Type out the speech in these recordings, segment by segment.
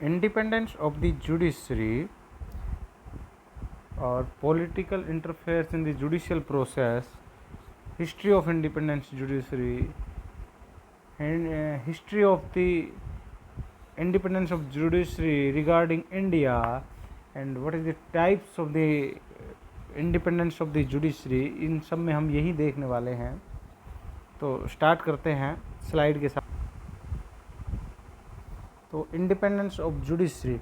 Independence of the judiciary or political interference in the judicial process, history of independence judiciary, and history of the independence of judiciary regarding India, and what is the types of the independence of the judiciary, इन सब में हम यही देखने वाले हैं। तो start करते हैं स्लाइड के साथ। तो independence of judiciary,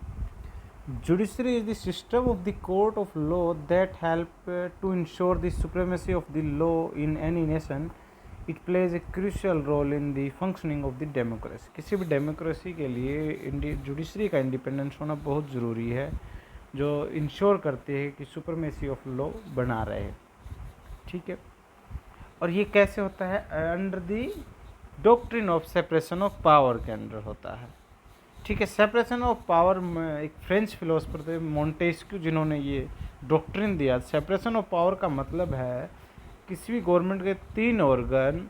judiciary is the system of the court of law that help to ensure the supremacy of the law in any nation. It plays a crucial role in the functioning of the democracy. किसी भी democracy के लिए judiciary का independence होना बहुत ज़रूरी है, जो इंश्योर करते हैं कि सुपरमेसी ऑफ लॉ बना रहे। ठीक है, और ये कैसे होता है? Under the doctrine of separation of power के अंडर होता है। ठीक है, सेपरेशन ऑफ पावर में एक फ्रेंच फिलोसफर थे मोंटेस्क्यू, जिन्होंने ये डॉक्ट्रिन दिया। सेपरेशन ऑफ पावर का मतलब है किसी भी गवर्नमेंट के 3 ऑर्गन,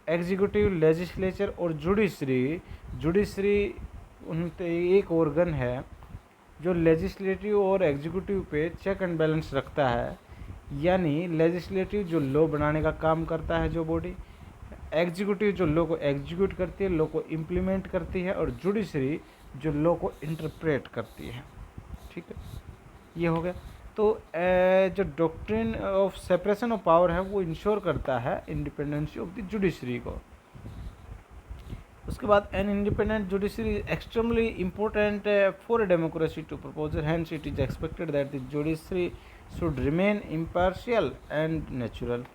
एग्जीक्यूटिव, लेजिस्लेचर और जुडिशरी। जुडिशरी एक ऑर्गन है जो लेजिस्लेटिव और एग्जीक्यूटिव पे चेक एंड बैलेंस रखता है, यानी लेजिस्लेटिव जो लॉ बनाने का काम करता है जो बॉडी, एग्जीक्यूटिव जो लॉ को एग्जीक्यूट करती है, लॉ को इम्प्लीमेंट करती है, और जुडिशरी जो लॉ को इंटरप्रेट करती है। ठीक है, ये हो गया। तो जो doctrine of separation of power है वो इंश्योर करता है इंडिपेंडेंसी ऑफ द जुडिशरी को। उसके बाद an independent judiciary is extremely important for a democracy to proposer, hence it is expected that the judiciary should remain impartial and natural.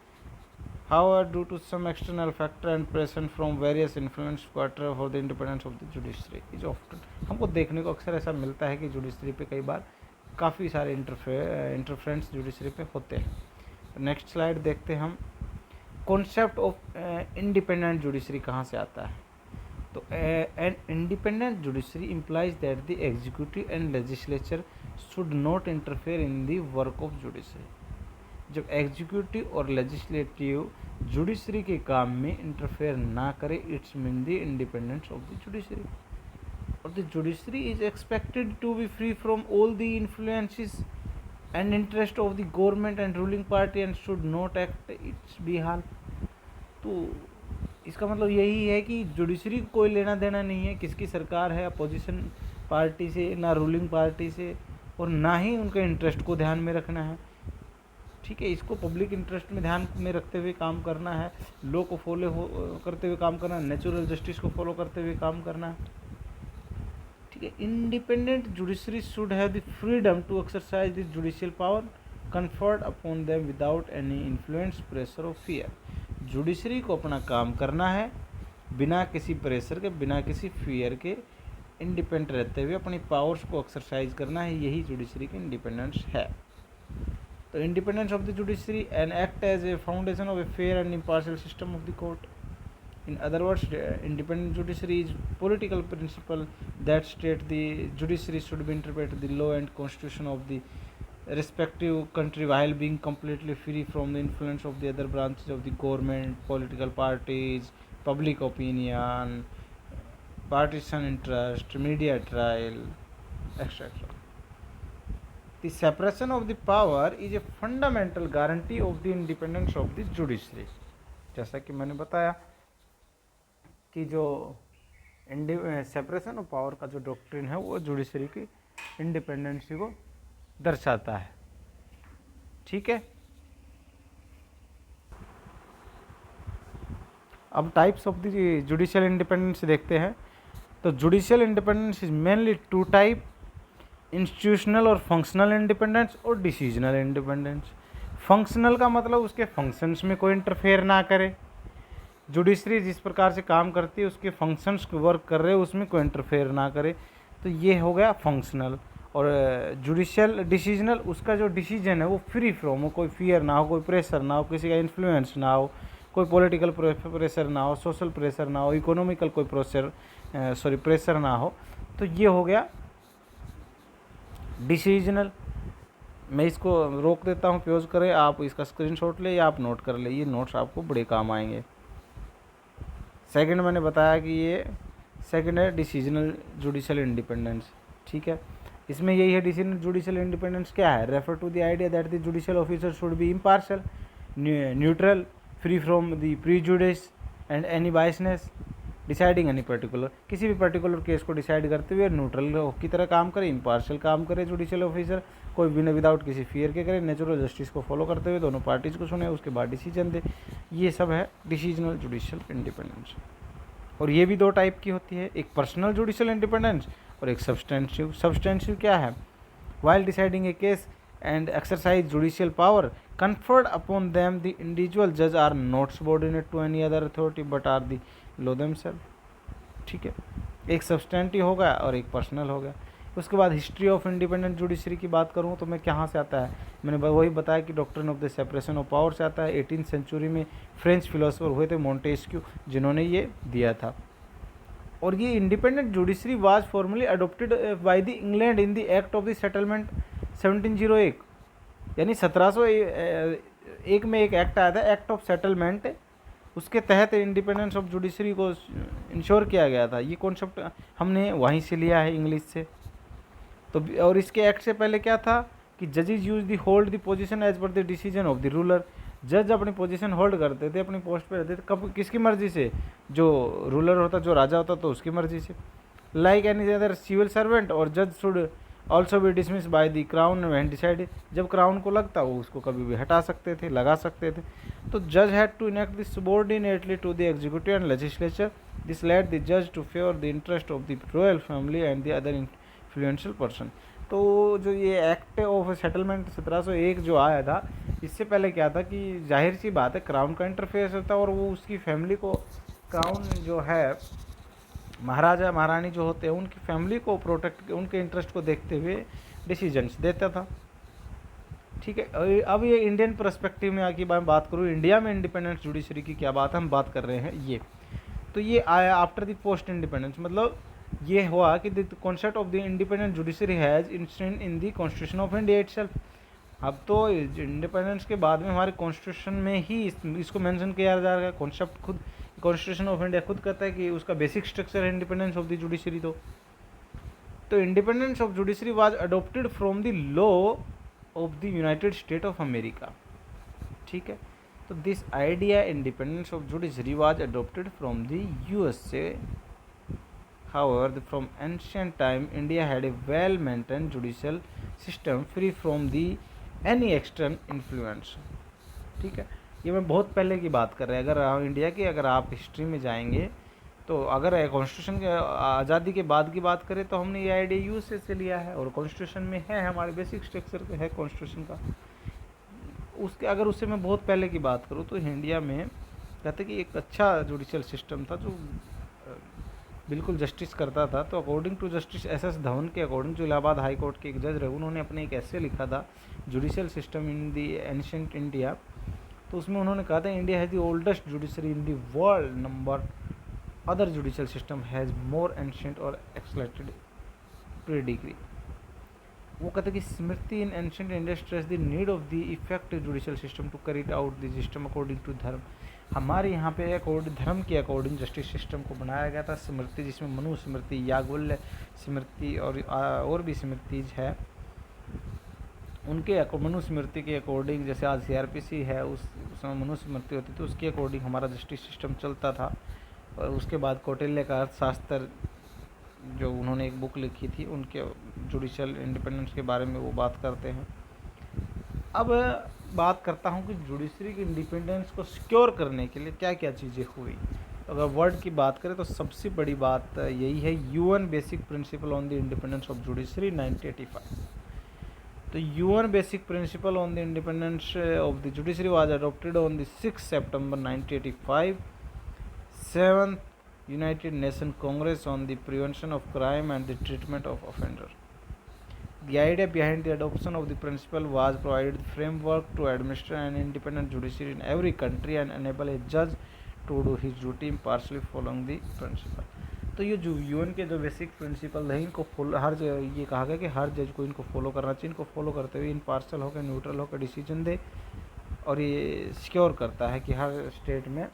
However, due to some external factor and pressure from various influence quarter for the independence of the judiciary is often, हमको देखने को अक्सर ऐसा मिलता है कि judiciary पे कई बार काफ़ी सारे इंटरफेरेंस जुडिशरी पे होते हैं। नेक्स्ट स्लाइड देखते हैं हम। कॉन्सेप्ट ऑफ इंडिपेंडेंट जुडिशरी कहाँ से आता है? तो an independent judiciary implies that the executive and legislature should not interfere in the work of judiciary. जब एग्जीक्यूटिव और लेजिस्लेटिव जुडिशरी के काम में इंटरफेयर ना करे, it's mean the independence of the judiciary. और the judiciary is expected to be free from all the influences and interest of the government and ruling party and should not act its behalf. तो इसका मतलब यही है कि judiciary को कोई लेना देना नहीं है किसकी सरकार है, अपोजिशन पार्टी से, ना रूलिंग पार्टी से, और ना ही उनके इंटरेस्ट को ध्यान में रखना है। ठीक है, इसको पब्लिक इंटरेस्ट में ध्यान में रखते हुए काम करना है, लॉ को फॉलो करते हुए काम करना है, नेचुरल जस्टिस को फॉलो करते हुए काम करना है। ठीक है, independent judiciary should have the freedom to exercise the judicial power conferred upon them without any influence, pressure और फियर। जुडिशरी को अपना काम करना है बिना किसी प्रेशर के, बिना किसी फियर के, इंडिपेंडेंट रहते हुए अपनी पावर्स को एक्सरसाइज करना है। यही जुडिशरी की इंडिपेंडेंस है। तो independence of the judiciary and act as a foundation of a fair and impartial system of the court. In other words, independent judiciary is political principle that state the judiciary should be interpret the law and constitution of the respective country while being completely free from the influence of the other branches of the government, political parties, public opinion, partisan interest, media trial, etc. The separation of the power is a fundamental guarantee of the independence of the judiciary. जैसा कि मैंने बताया कि जो separation of power का जो doctrine है वो जुडिशरी की इंडिपेंडेंसी को दर्शाता है। ठीक है, अब types of the judicial independence देखते हैं। तो judicial independence is mainly 2 type, institutional और फंक्शनल इंडिपेंडेंस और डिसीजनल इंडिपेंडेंस। फंक्शनल का मतलब उसके फंक्शंस में कोई इंटरफेयर ना करे। जुडिशरी जिस प्रकार से काम करती है उसके फंक्शंस वर्क कर रहे हैं उसमें कोई इंटरफेयर ना करे, तो ये हो गया फंक्शनल। और जुडिशियल डिसीजनल, उसका जो डिसीजन है वो फ्री फ्रॉम हो, कोई फियर ना हो, कोई प्रेशर ना हो, किसी का इन्फ्लुएंस ना हो, कोई पॉलिटिकल प्रेशर ना हो, सोशल प्रेशर ना हो, इकोनॉमिकल कोई प्रेशर ना हो। तो ये हो गया डिसीजनल। मैं इसको रोक देता हूँ, पॉज करें, आप इसका स्क्रीनशॉट ले या आप नोट कर ले, ये नोट्स आपको बड़े काम आएंगे। सेकंड मैंने बताया कि ये सेकंड है डिसीजनल जुडिशियल इंडिपेंडेंस। ठीक है, इसमें यही है डिसीजनल जुडिशियल इंडिपेंडेंस क्या है, refer to the idea that the judicial officer should be impartial, neutral, free from the prejudice and any biasness, deciding any particular, किसी भी पर्टिकुलर केस को डिसाइड करते हुए न्यूट्रल की तरह काम करे, इम्पार्शियल काम करे जुडिशियल ऑफिसर, कोई भी विदाउट किसी फियर के करे, नेचुरल जस्टिस को फॉलो करते हुए दोनों पार्टीज को सुने, उसके बाद डिसीजन दे। ये सब है डिसीजनल जुडिशियल इंडिपेंडेंस। और ये भी दो टाइप की होती है, एक पर्सनल जुडिशियल इंडिपेंडेंस और एक सब्सटेंशिव। सब्सटेंशिव क्या है, while deciding A case and exercise judicial power conferred upon them, the individual judge are not subordinate to any other authority but are the law themselves। ठीक है, एक सब्सटेंटिव हो गया और एक पर्सनल हो गया। उसके बाद हिस्ट्री ऑफ इंडिपेंडेंट जुडिशरी की बात करूँ तो मैं कहाँ से आता है, मैंने वही बताया कि doctrine of the separation of power से आता है। 18th सेंचुरी में फ्रेंच फिलोसोफर हुए थे मोंटेस्क्यू, जिन्होंने ये दिया था। और ये independent judiciary was formally adopted by the England in the act of the settlement 1701, यानी 1701 में एक एक्ट आया था, एक्ट ऑफ सेटलमेंट, उसके तहत इंडिपेंडेंस ऑफ जुडिशरी को इंश्योर किया गया था। ये कॉन्सेप्ट हमने वहीं से लिया है, इंग्लिश से। तो और इसके एक्ट से पहले क्या था कि जजेज use the hold the position as per the decision of the ruler. जज अपनी पोजीशन होल्ड करते थे, अपनी पोस्ट पे रहते थे, कब किसकी मर्जी से, जो रूलर होता, जो राजा होता, तो उसकी मर्जी से। Like any other civil servant, और जज should also be dismiss by the crown when decided, जब क्राउन को लगता वो उसको कभी भी हटा सकते थे, लगा सकते थे। तो जज had to enact this सबॉर्डिनेटली to the executive and legislature, this led the जज to favour the interest of the royal family and the other influential person. तो जो ये एक्ट ऑफ सेटलमेंट 1701 जो आया था, इससे पहले क्या था कि जाहिर सी बात है क्राउन का इंटरफेस होता है और वो उसकी फैमिली को, क्राउन जो है, महाराजा महारानी जो होते हैं, उनकी फैमिली को प्रोटेक्ट, उनके इंटरेस्ट को देखते हुए डिसीजंस देता था। ठीक है, अब ये इंडियन पर्सपेक्टिव में आके बात करूँ, इंडिया में इंडिपेंडेंस जुडिशरी की क्या बात है, हम बात कर रहे हैं ये। तो ये आया आफ्टर द पोस्ट इंडिपेंडेंस, मतलब ये हुआ कि the concept of the independent judiciary has instant in the constitution of India itself. अब तो इंडिपेंडेंस के बाद में हमारे कॉन्स्टिट्यूशन में ही इसको मेंशन किया जा रहा है, कॉन्सेप्ट खुद कॉन्स्टिट्यूशन ऑफ इंडिया खुद कहता है कि उसका बेसिक स्ट्रक्चर है इंडिपेंडेंस ऑफ द जुडिशरी। तो independence of judiciary was adopted from the law of the United state of America. ठीक है, तो this idea independence of judiciary was adopted from the USA. However, from ancient time, India had a well-maintained judicial system free from the any external influence। ठीक है, ये मैं बहुत पहले की बात कर रहे हैं। अगर इंडिया की अगर आप हिस्ट्री में जाएंगे तो अगर कॉन्स्टिट्यूशन के आज़ादी के बाद की बात करें तो हमने ये आइडिया यूएसए से लिया है और कॉन्स्टिट्यूशन में है, हमारे बेसिक स्ट्रक्चर है कॉन्स्टिट्यूशन का। उसके अगर उससे मैं बहुत पहले की बात करूँ तो इंडिया में कहते कि एक अच्छा जुडिशियल सिस्टम था जो बिल्कुल जस्टिस करता था। तो according to justice S Dhawan के अकॉर्डिंग, जो इलाहाबाद हाई कोर्ट के एक जज रहे, उन्होंने अपने एक ऐसे लिखा था judicial system in the ancient India. तो उसमें उन्होंने कहा था India has the oldest judiciary in the world, number other judicial system has more ancient और एक्सलेटेड प्रीडिग्री। वो कहते कि smriti in ancient India stress the need of the effective judicial system to carry out the system according to dharma. हमारे यहाँ पे according धर्म के according justice system को बनाया गया था। स्मृति जिसमें मनु स्मृति, याज्ञवल्क्य स्मृति और भी स्मृतिज है, उनके मनु स्मृति के अकॉर्डिंग, जैसे आज सीआरपीसी है उसमें मनु स्मृति होती थी, उसके अकॉर्डिंग हमारा जस्टिस सिस्टम चलता था। और उसके बाद कौटिल्य का अर्थशास्त्र, जो उन्होंने एक बुक लिखी थी, उनके जुडिशियल इंडिपेंडेंस के बारे में वो बात करते हैं। अब बात करता हूँ कि जुडिशरी की इंडिपेंडेंस को सिक्योर करने के लिए क्या क्या चीज़ें हुई। तो अगर वर्ड की बात करें तो सबसे बड़ी बात यही है, UN basic principle on the independence of judiciary 1985। तो UN basic principle on the independence of the judiciary was adopted on the 6 September 1985। 7th United nation Congress on the prevention of crime and the treatment of offender. The idea behind the adoption of the principle was provided the framework to administer an independent judiciary in every country and enable a judge to do his duty impartially following the principle। तो ये जो UN के जो basic principle है, इनको follow, हर जगह ये कहा गया कि हर जज को इनको फॉलो करना चाहिए। इनको फॉलो करते हुए इम्पार्शियल होकर, न्यूट्रल होकर डिसीजन दे, और ये सिक्योर करता है कि हर स्टेट में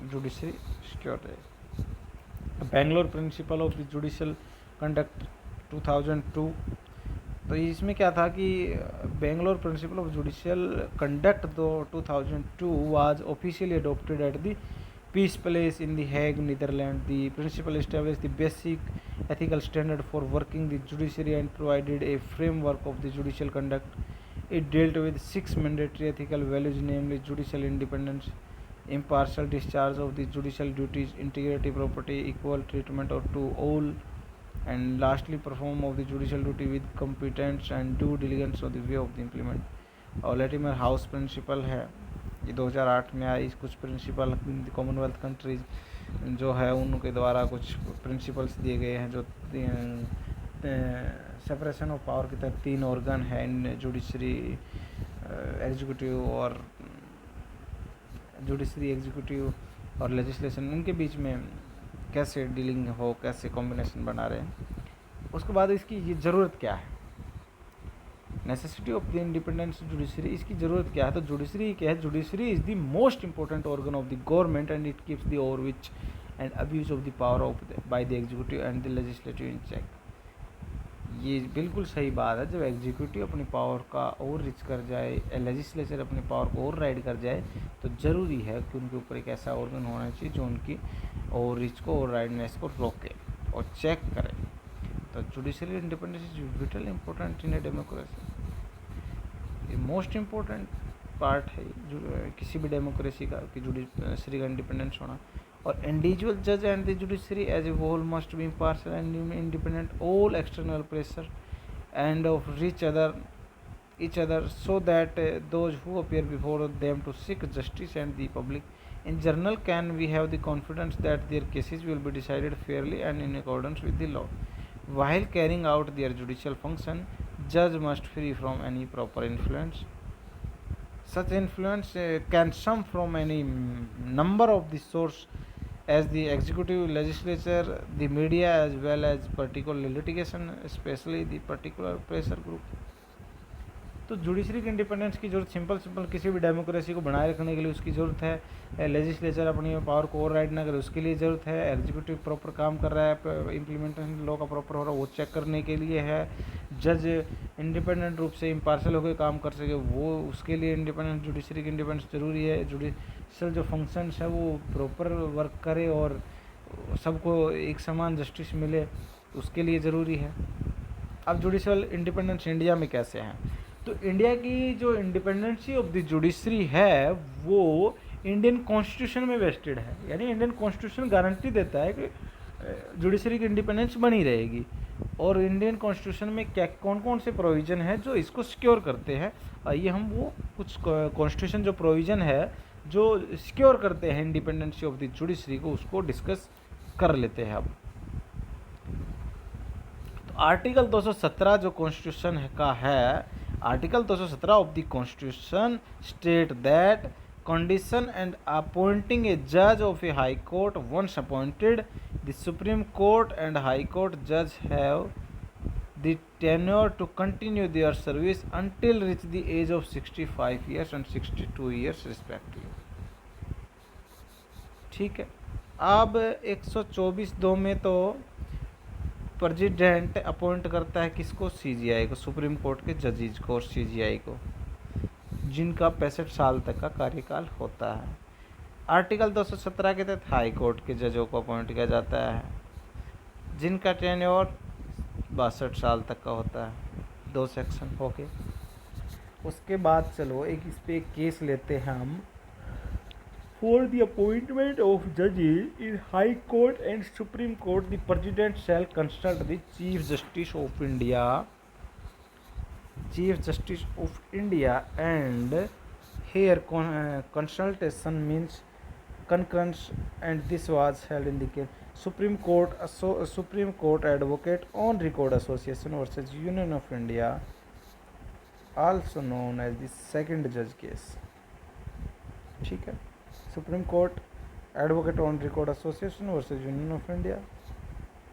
जुडिशरी सिक्योर रहे। Bangalore principle of the judicial conduct 2002। तो इसमें क्या था कि Bangalore principle of judicial conduct 2002 was officially adopted at the peace place in the Hague Netherlands. The principle established the basic ethical standard for working the judiciary and provided a framework of the judicial conduct. It dealt with 6 mandatory ethical values, namely judicial independence, impartial discharge of the judicial duties, integrity, property, equal treatment to all, and lastly perform of the judicial duty with competence and due diligence of the way of the implement। और Latimer house principal है, ये 2008 में आई। कुछ principal Commonwealth countries जो है उनके द्वारा कुछ प्रिंसिपल्स दिए गए हैं, जो सेपरेशन ऑफ पावर की तरह 3 ऑर्गन है इन जुडिशरी, एग्जीक्यूटिव और जुडिशरी एग्जीक्यूटिव और लेजिस्लेशन, उनके बीच में कैसे डीलिंग हो, कैसे कॉम्बिनेशन बना रहे हैं। उसके बाद इसकी ये ज़रूरत क्या है, necessity of the independence judiciary, इसकी ज़रूरत क्या है। तो जुडिशरी क्या है, judiciary is the most important organ of the government and it keeps the overreach and abuse of the power of by the executive and the legislative in check. ये बिल्कुल सही बात है, जब एग्जीक्यूटिव अपनी पावर का ओवर रीच कर जाए, लेजिस्लेचर अपनी पावर को ओवर राइड कर जाए, तो ज़रूरी है कि उनके ऊपर एक ऐसा ऑर्गन होना चाहिए जो उनकी ओवर रीच को, ओवर राइडनेस को रोके और चेक करे। तो judiciary independence is whittle important in a democracy, ये मोस्ट इम्पोर्टेंट पार्ट है किसी भी डेमोक्रेसी का कि जुडिशरी का इंडिपेंडेंस होना। और इंडिविजुअल जज and the judiciary as a whole must be impartial and independent all external pressure and of each other so that those who appear before them to seek justice and the public in general can we have the confidence that their cases will be decided fairly and in accordance with the law. While carrying out their judicial function, judge must free from any proper influence. Such influence can come from any number of the source as the executive, legislature, the media, as well as particular litigation, especially the particular pressure group. तो judiciary की independence की जरूरत simple किसी भी democracy को बनाए रखने के लिए उसकी ज़रूरत है। लेजिस्लेचर अपनी पावर को ओवरराइड ना करे उसके लिए ज़रूरत है। एग्जीक्यूटिव प्रॉपर काम कर रहा है, इम्प्लीमेंटेशन लॉ का प्रॉपर हो रहा है, वो चेक करने के लिए है। जज इंडिपेंडेंट रूप से इम्पार्शियल होकर काम कर सके, वो उसके लिए इंडिपेंडेंट जुडिशरी की इंडिपेंडेंस ज़रूरी है। जुडिशल जो फंक्शंस है वो प्रॉपर वर्क करे और सबको एक समान जस्टिस मिले, उसके लिए ज़रूरी है। अब जुडिशल इंडिपेंडेंस इंडिया में कैसे हैं, तो इंडिया की जो इंडिपेंडेंसी ऑफ द जुडिशरी है वो इंडियन कॉन्स्टिट्यूशन में वेस्टेड है, यानी इंडियन कॉन्स्टिट्यूशन गारंटी देता है कि जुडिशरी की इंडिपेंडेंस बनी रहेगी। और इंडियन कॉन्स्टिट्यूशन में क्या कौन कौन से प्रोविज़न है जो इसको सिक्योर करते हैं, आइए हम वो कुछ कॉन्स्टिट्यूशन जो प्रोविज़न है जो सिक्योर करते हैं इंडिपेंडेंसी ऑफ द जुडिशरी को, उसको डिस्कस कर लेते हैं। अब तो आर्टिकल 217 जो कॉन्स्टिट्यूशन का है, Article 217 of the Constitution state that condition and appointing a judge of a high court once appointed, the Supreme Court and High Court judge have the tenure to continue their service until reach the age of 65 years and 62 years respectively। ठीक है। अब 124(2) में तो president appoint करता है किसको, CGI को, supreme court के जजेज को और सीजीआई को, जिनका 65 साल तक का कार्यकाल होता है। आर्टिकल 217 के तहत हाई कोर्ट के जजों को अपॉइंट किया जाता है जिनका टेन्योर 62 साल तक का होता है। 2 सेक्शन हो गए। उसके बाद चलो इस पे एक केस लेते हैं हम। For the appointment of judges in High Court and Supreme Court, the President shall consult the Chief Justice of India. Chief Justice of India, and here consultation means concurrence, and this was held in the case Supreme Court Advocate on Record Association versus Union of India, also known as the second judge case। ठीक है। Supreme court advocate on record association versus union of India,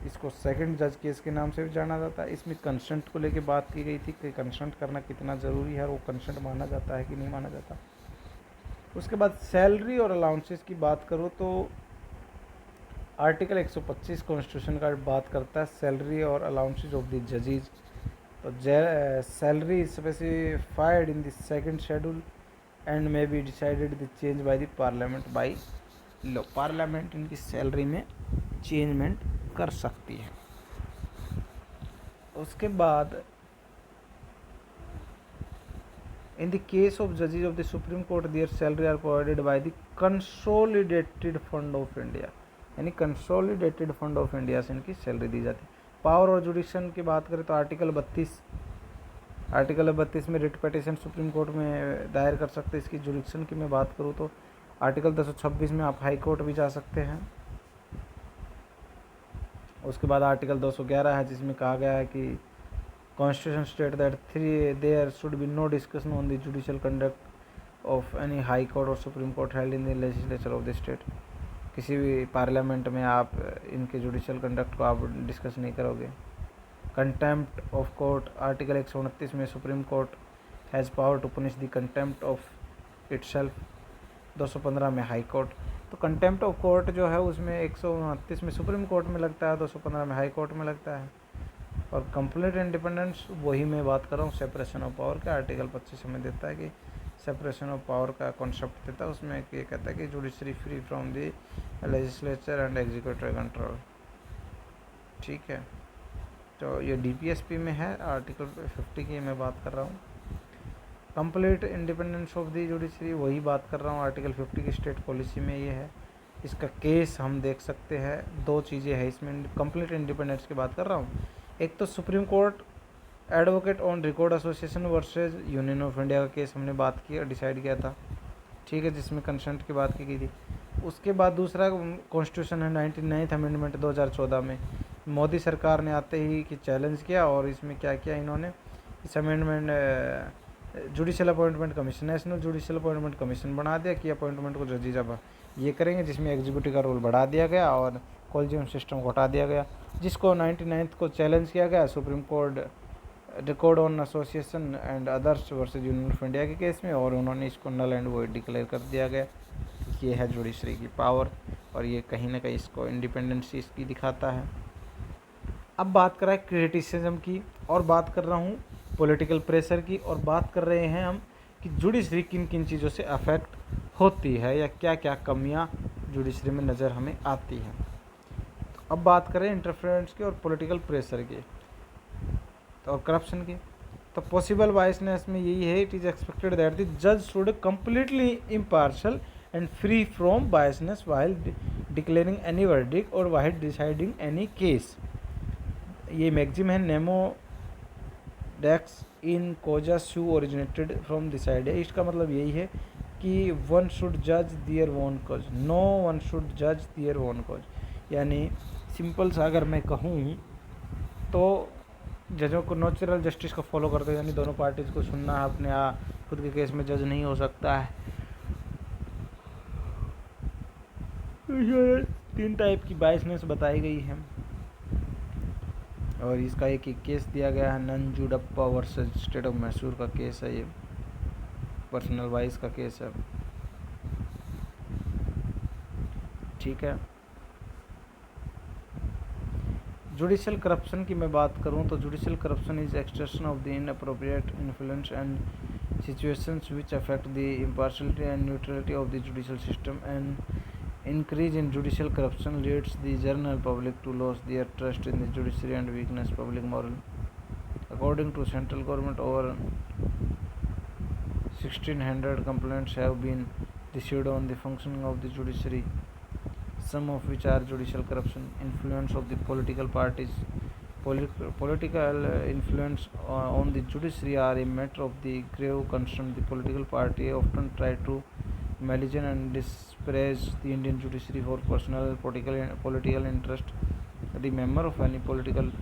इसको second जज case के नाम से भी जाना जाता है। इसमें कंसेंट को लेके बात की गई थी कि कंसेंट करना कितना ज़रूरी है और वो कंसेंट माना जाता है कि नहीं माना जाता। उसके बाद सैलरी और अलाउंसेस की बात करो तो आर्टिकल 125 कॉन्स्टिट्यूशन का बात करता है सैलरी और अलाउंसेज ऑफ द जजेज। तो salary specified in the second schedule and may be decided the change by the parliament by law. Parliament इनकी सैलरी में चेंजमेंट कर सकती है। उसके बाद इन द केस ऑफ जजेज of the supreme court their salary are provided by the consolidated fund of India, यानी consolidated fund of India से इनकी सैलरी दी जाती है। पावर और जुडिशन की बात करें तो आर्टिकल 32 में रिट पिटीशन सुप्रीम कोर्ट में दायर कर सकते हैं। इसकी जुडिशन की मैं बात करूँ तो आर्टिकल 226 में आप हाई कोर्ट भी जा सकते हैं। उसके बाद आर्टिकल 211 है जिसमें कहा गया है कि constitution state that there should be no discussion on the judicial conduct of any high court और supreme court held in the legislature of the state. किसी भी पार्लियामेंट में आप इनके जुडिशियल कंडक्ट को आप डिस्कस नहीं करोगे। कंटेम्प्ट ऑफ कोर्ट आर्टिकल 129 में supreme court has power to punish the contempt of itself. 215 में हाई कोर्ट। तो कंटेम्प्ट ऑफ कोर्ट जो है उसमें 129 में सुप्रीम कोर्ट में लगता है, 215 में हाई कोर्ट में लगता है। और कंप्लीट इंडिपेंडेंस वही मैं बात कर रहा हूँ सेपरेशन ऑफ पावर का। आर्टिकल 25 हमें देता है कि सेपरेशन ऑफ पावर का कॉन्सेप्ट देता है। उसमें ये कहता है कि judiciary free from the legislature and executive control. ठीक है, तो ये डीपीएसपी में है। आर्टिकल 50 की मैं बात कर रहा हूँ। Complete independence of the judiciary वही बात कर रहा हूँ। आर्टिकल 50 की स्टेट पॉलिसी में ये है। इसका केस हम देख सकते हैं। दो चीज़ें हैं इसमें। कंप्लीट इंडिपेंडेंस की बात कर रहा हूँ। एक तो supreme court advocate on record association versus union of India का केस हमने बात किया, डिसाइड किया था। ठीक है, जिसमें कंसेंट की बात की गई थी। उसके बाद दूसरा कॉन्स्टिट्यूशन है 99th अमेंडमेंट 2014 में। मोदी सरकार ने आते ही कि चैलेंज किया और इसमें क्या किया इन्होंने, इस amendment judicial appointment commission, national judicial appointment commission बना दिया कि अपॉइंटमेंट को जजेज अब ये करेंगे, जिसमें एग्जीक्यूटिव का रोल बढ़ा दिया गया और कॉलेजियम सिस्टम को हटा दिया गया, जिसको 99th को चैलेंज किया गया supreme court record on association and others versus union of India के केस में। और उन्होंने इसको नल एंड वॉइड डिक्लेयर कर दिया गया। ये है जुडिशरी की पावर और ये कहीं ना कहीं इसको इंडिपेंडेंसी इसकी दिखाता है। अब बात कर रहा है क्रिटिसिज्म की और बात कर रहा हूँ पॉलिटिकल प्रेशर की और बात कर रहे हैं हम कि जुडिशरी किन किन चीज़ों से अफेक्ट होती है या क्या क्या कमियाँ जुडिशरी में नज़र हमें आती हैं। तो अब बात करें इंटरफेरेंस की और पॉलिटिकल प्रेशर की और करप्शन की। तो पॉसिबल बायसनेस में यही है, it is expected that the जज should completely impartial and free from biasness while declaring any verdict और वाइल डिसाइडिंग एनी केस। ये मैक्सिम है Nemo desks in कोजा shoe originated from this idea. इसका मतलब यही है कि वन शुड जज their own cause, no one should जज दियर ओन कॉज। यानी सिंपल सा अगर मैं कहूँ तो जजों को नेचुरल जस्टिस को फॉलो करते हैं, यानी दोनों पार्टीज को सुनना है, अपने खुद के केस में जज नहीं हो सकता है। तीन टाइप की बायसनेस बताई गई है और इसका एक केस दिया गया है नंजुडप्पा वर्सेस स्टेट ऑफ मैसूर का केस है। ये पर्सनल वाइज का केस है। ठीक है, जुडिशियल करप्शन की मैं बात करूं तो judicial corruption is extension of the inappropriate influence and situations which affect the impartiality and neutrality of the judicial system. An increase in judicial corruption leads the general public to lose their trust in the judiciary and weakness public moral. According to central government, over 1600 complaints have been received on the functioning of the judiciary, some of which are judicial corruption. Influence of the political parties. Political influence on the judiciary are a matter of the grave concern. The political party often try to malign and disparage the Indian judiciary for personal political interest. The member of any political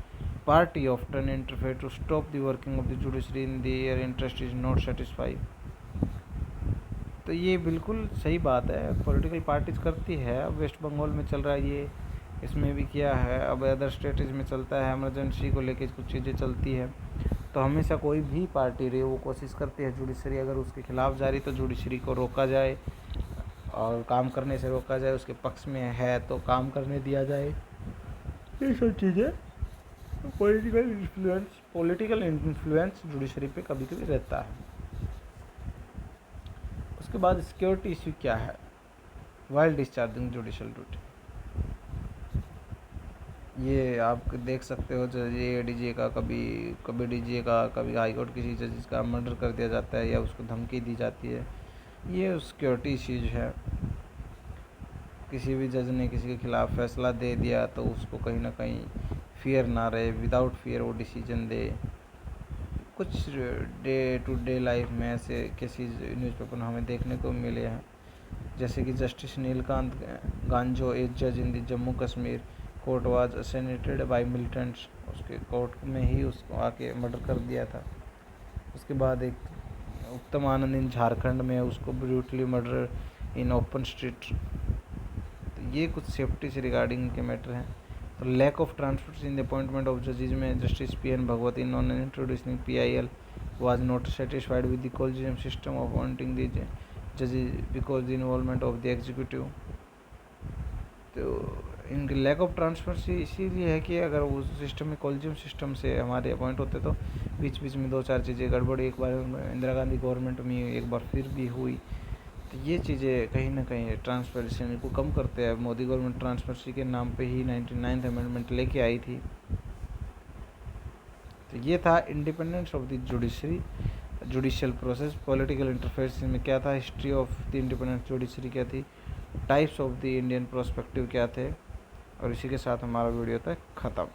party often interfere to stop the working of the judiciary in their interest is not satisfied. तो ये बिल्कुल सही बात है, political parties करती है। अब waste Bengal में चल रहा है ये, इसमें भी किया है, अब अदर स्टेट्स में चलता है, इमरजेंसी को लेके कुछ चीज़ें चलती है। तो हमेशा कोई भी पार्टी रहे वो कोशिश करती है जुडिशरी अगर उसके खिलाफ जा रही तो जुडिशरी को रोका जाए और काम करने से रोका जाए, उसके पक्ष में है तो काम करने दिया जाए, ये सब चीज़ें पॉलिटिकल इन्फ्लुएंस जुडिशरी पे कभी कभी रहता है। उसके बाद सिक्योरिटी इश्यू क्या है वाइल डिस्चार्जिंग जुडिशल ड्यूटी, ये आप देख सकते हो ये डीजे का कभी डीजे का कभी हाईकोर्ट किसी जज का मर्डर कर दिया जाता है या उसको धमकी दी जाती है, ये सिक्योरिटी इश्यूज है। किसी भी जज ने किसी के खिलाफ फैसला दे दिया तो उसको कहीं ना कहीं फियर ना रहे, विदाउट फियर वो डिसीजन दे। कुछ डे टू डे लाइफ में ऐसे केसेस न्यूज़पेपर में हमें देखने को मिले हैं, जैसे कि जस्टिस नीलकांत गांजो ए जज in the Jammu Kashmir court was assassinated bye militants, उसके कोर्ट में ही उसको आके मर्डर कर दिया था। उसके बाद एक उत्तम आनंद इन झारखंड में उसको brutally murder in open street. तो ये कुछ सेफ्टी से रिगार्डिंग के मैटर हैं। तो lack of transparency in the appointment of जजेज में justice P N. Bhagwati non introducing PIL was not satisfied with the collegium system of appointing the judges because the involvement of the executive। तो इनकी lack of transparency इसीलिए है कि अगर उस system में कॉलेजियम सिस्टम से हमारे अपॉइंट होते तो बीच बीच में 2-4 चीज़ें गड़बड़ एक बार इंदिरा गांधी गवर्नमेंट में एक बार फिर भी हुई। तो ये चीज़ें कहीं ना कहीं ट्रांसपेरेंसी को कम करते हैं। मोदी गवर्नमेंट ट्रांसपेरेंसी के नाम पे ही 99th अमेंडमेंट लेके आई थी। तो ये था independence of the judiciary, judicial process, political interference में क्या था, history of the independent judiciary क्या थी, types of the Indian prospective क्या थे, और इसी के साथ हमारा वीडियो था ख़त्म।